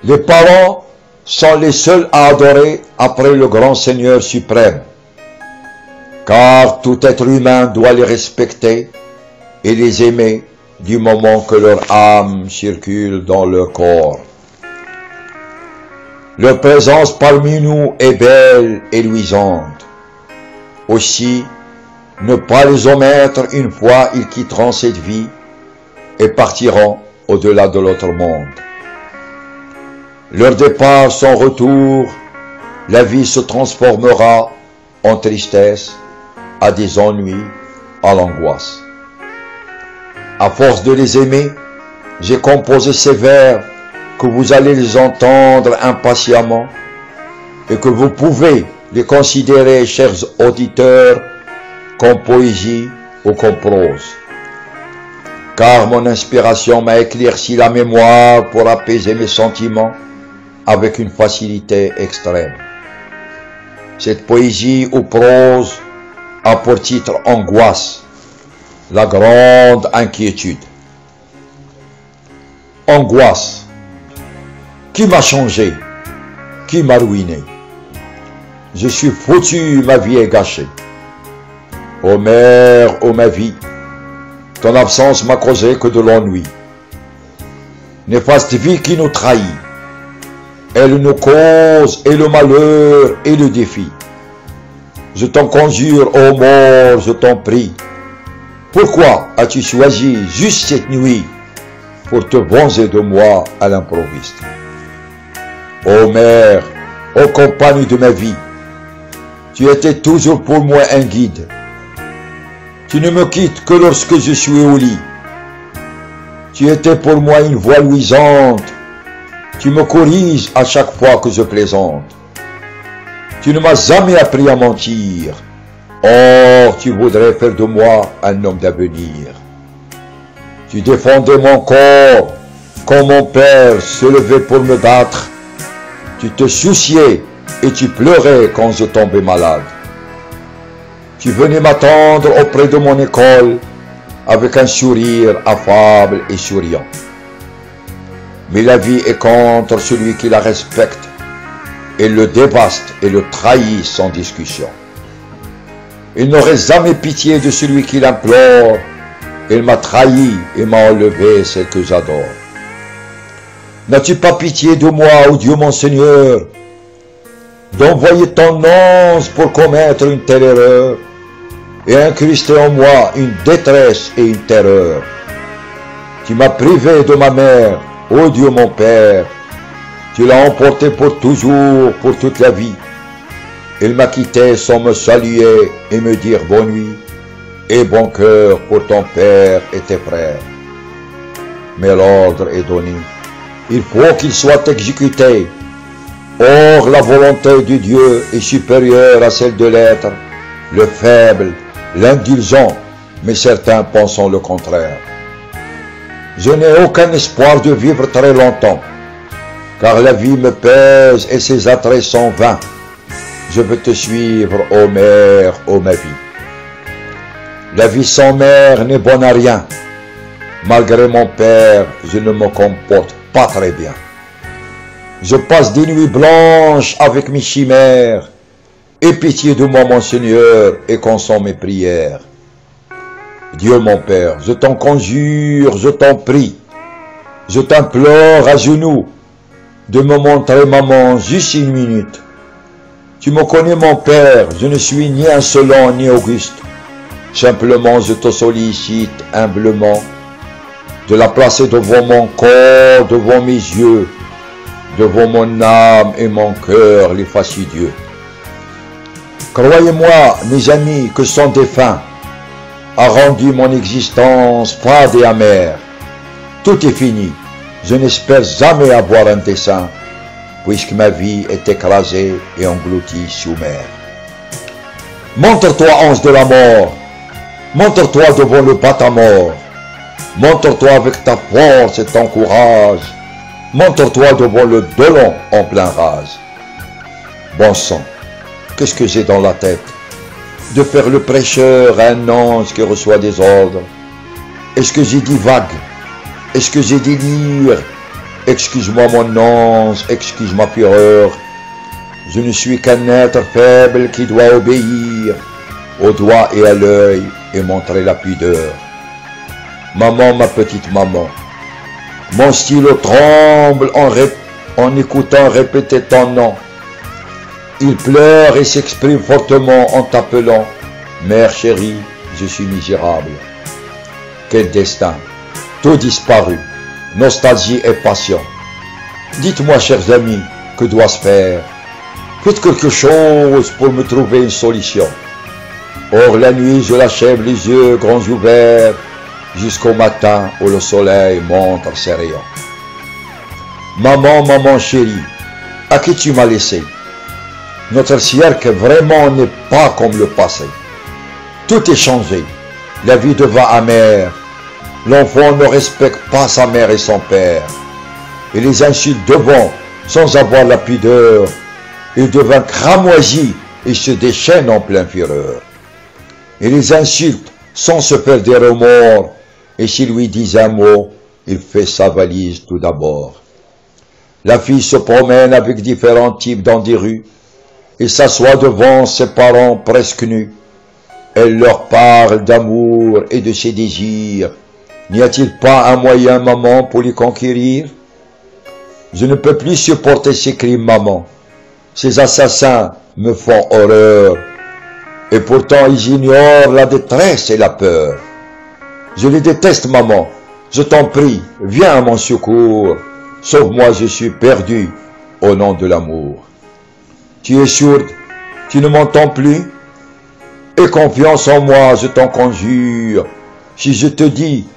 Les parents sont les seuls à adorer après le grand Seigneur suprême, car tout être humain doit les respecter et les aimer du moment que leur âme circule dans leur corps. Leur présence parmi nous est belle et luisante. Aussi, ne pas les omettre une fois ils quitteront cette vie et partiront au-delà de l'autre monde. Leur départ sans retour, la vie se transformera en tristesse, à des ennuis, à l'angoisse. À force de les aimer, j'ai composé ces vers que vous allez les entendre impatiemment et que vous pouvez les considérer, chers auditeurs, comme poésie ou comme prose. Car mon inspiration m'a éclairci la mémoire pour apaiser mes sentiments avec une facilité extrême. Cette poésie ou prose a pour titre Angoisse, la grande inquiétude. Angoisse. Qui m'a changé? Qui m'a ruiné? Je suis foutu, ma vie est gâchée. Ô mère, ô ma vie, ton absence m'a causé que de l'ennui. Néfaste vie qui nous trahit, elle nous cause et le malheur et le défi. Je t'en conjure, ô mort, je t'en prie. Pourquoi as-tu choisi juste cette nuit pour te venger de moi à l'improviste? Ô mère, ô compagne de ma vie, tu étais toujours pour moi un guide. Tu ne me quittes que lorsque je suis au lit. Tu étais pour moi une voix luisante. Tu me corriges à chaque fois que je plaisante. Tu ne m'as jamais appris à mentir. Or, tu voudrais faire de moi un homme d'avenir. Tu défendais mon corps quand mon père se levait pour me battre. Tu te souciais et tu pleurais quand je tombais malade. Tu venais m'attendre auprès de mon école avec un sourire affable et souriant. Mais la vie est contre celui qui la respecte. Elle le dévaste et le trahit sans discussion. Il n'aurait jamais pitié de celui qui l'implore. Elle m'a trahi et m'a enlevé celle que j'adore. N'as-tu pas pitié de moi, ô Dieu mon Seigneur, d'envoyer ton ange pour commettre une telle erreur et incruster en moi une détresse et une terreur? Tu m'as privé de ma mère, ô Dieu mon Père, tu l'as emporté pour toujours, pour toute la vie. Il m'a quitté sans me saluer et me dire bonne nuit et bon cœur pour ton père et tes frères. Mais l'ordre est donné. Il faut qu'il soit exécuté. Or, la volonté de Dieu est supérieure à celle de l'être, le faible, l'indulgent, mais certains pensent le contraire. Je n'ai aucun espoir de vivre très longtemps, car la vie me pèse et ses attraits sont vains. Je veux te suivre, ô mère, ô ma vie. La vie sans mère n'est bonne à rien. Malgré mon père, je ne me comporte pas très bien. Je passe des nuits blanches avec mes chimères. Aie pitié de moi, mon Seigneur, et consens mes prières. Dieu mon Père, je t'en conjure, je t'en prie, je t'implore à genoux de me montrer maman juste une minute. Tu me connais mon Père, je ne suis ni insolent ni auguste. Simplement je te sollicite humblement de la placer devant mon corps, devant mes yeux, devant mon âme et mon cœur, les fastidieux. Croyez-moi, mes amis, que son défunt a rendu mon existence fade et amère. Tout est fini. Je n'espère jamais avoir un dessein, puisque ma vie est écrasée et engloutie sous mer. Montre-toi, ange de la mort. Montre-toi devant le bâtard-mort. Montre-toi avec ta force et ton courage. Montre-toi devant le Dolon en plein rage. Bon sang, qu'est-ce que j'ai dans la tête? De faire le prêcheur à un ange qui reçoit des ordres. Est-ce que j'ai dit vague? Est-ce que j'ai dit lire? Excuse-moi mon ange, excuse ma fureur. Je ne suis qu'un être faible qui doit obéir au doigt et à l'œil et montrer la pudeur. Maman, ma petite maman, mon stylo tremble en écoutant répéter ton nom. Il pleure et s'exprime fortement en t'appelant. Mère chérie, je suis misérable. Quel destin, tout disparu, nostalgie et passion. Dites-moi, chers amis, que dois-je faire? Faites quelque chose pour me trouver une solution. Or la nuit, je l'achève les yeux grands ouverts, jusqu'au matin où le soleil montre ses rayons. Maman, maman chérie, à qui tu m'as laissé? Notre siècle vraiment n'est pas comme le passé. Tout est changé. La vie devint amère. L'enfant ne respecte pas sa mère et son père. Et les insultes devant, sans avoir la pudeur, il devint cramoisi et se déchaîne en plein fureur. Et les insultes sans se faire des remords. Et s'il lui dit un mot, il fait sa valise tout d'abord. La fille se promène avec différents types dans des rues et s'assoit devant ses parents presque nus. Elle leur parle d'amour et de ses désirs. N'y a-t-il pas un moyen, maman, pour les conquérir? Je ne peux plus supporter ces crimes, maman. Ces assassins me font horreur. Et pourtant, ils ignorent la détresse et la peur. Je les déteste, maman. Je t'en prie, viens à mon secours. Sauve-moi, je suis perdu, au nom de l'amour. Tu es sourde, tu ne m'entends plus? Aie confiance en moi, je t'en conjure. Si je te dis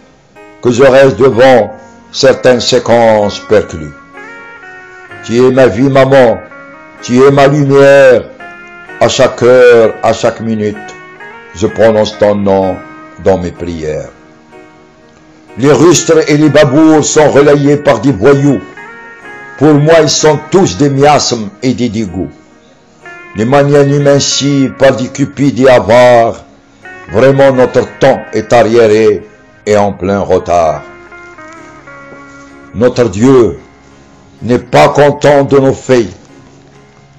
que je reste devant certaines séquences perclues. Tu es ma vie, maman. Tu es ma lumière. À chaque heure, à chaque minute, je prononce ton nom dans mes prières. Les rustres et les babours sont relayés par des voyous. Pour moi, ils sont tous des miasmes et des dégoûts. Les magnanimes par des cupides et avares. Vraiment, notre temps est arriéré et en plein retard. Notre Dieu n'est pas content de nos faits.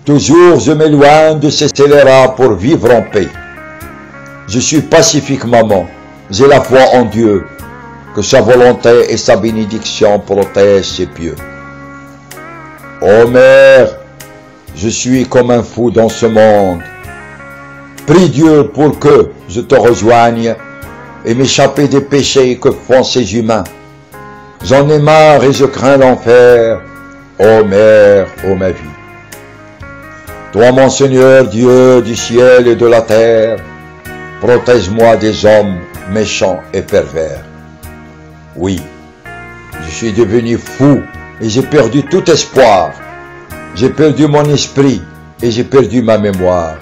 Toujours je m'éloigne de ces scélérats pour vivre en paix. Je suis pacifique, maman. J'ai la foi en Dieu. Que sa volonté et sa bénédiction protègent ses pieux. Ô mère, je suis comme un fou dans ce monde. Prie Dieu pour que je te rejoigne et m'échapper des péchés que font ces humains. J'en ai marre et je crains l'enfer. Ô mère, ô ma vie. Toi, mon Seigneur, Dieu du ciel et de la terre, protège-moi des hommes méchants et pervers. Oui, je suis devenu fou et j'ai perdu tout espoir. J'ai perdu mon esprit et j'ai perdu ma mémoire.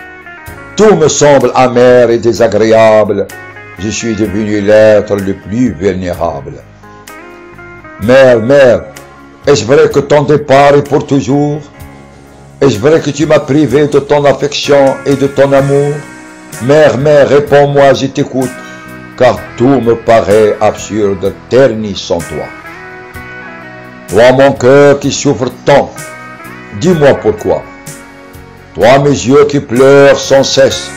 Tout me semble amer et désagréable. Je suis devenu l'être le plus vulnérable. Mère, mère, est-ce vrai que ton départ est pour toujours? Est-ce vrai que tu m'as privé de ton affection et de ton amour? Mère, mère, réponds-moi, je t'écoute. Car tout me paraît absurde, terni sans toi. Toi, mon cœur qui souffre tant, dis-moi pourquoi. Toi, mes yeux qui pleurent sans cesse,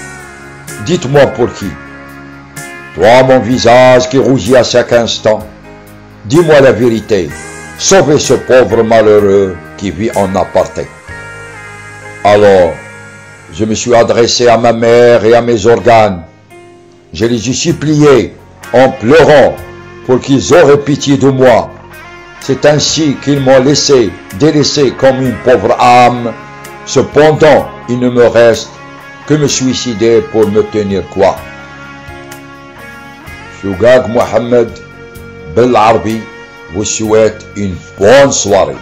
dites-moi pour qui. Toi, mon visage qui rougit à chaque instant, dis-moi la vérité. Sauvez ce pauvre malheureux qui vit en aparté. Alors, je me suis adressé à ma mère et à mes organes. Je les ai suppliés en pleurant pour qu'ils auraient pitié de moi. C'est ainsi qu'ils m'ont délaissé comme une pauvre âme. Cependant, il ne me reste que me suicider pour me tenir quoi. Chougag Mohamed Bel Arbi vous souhaite une bonne soirée.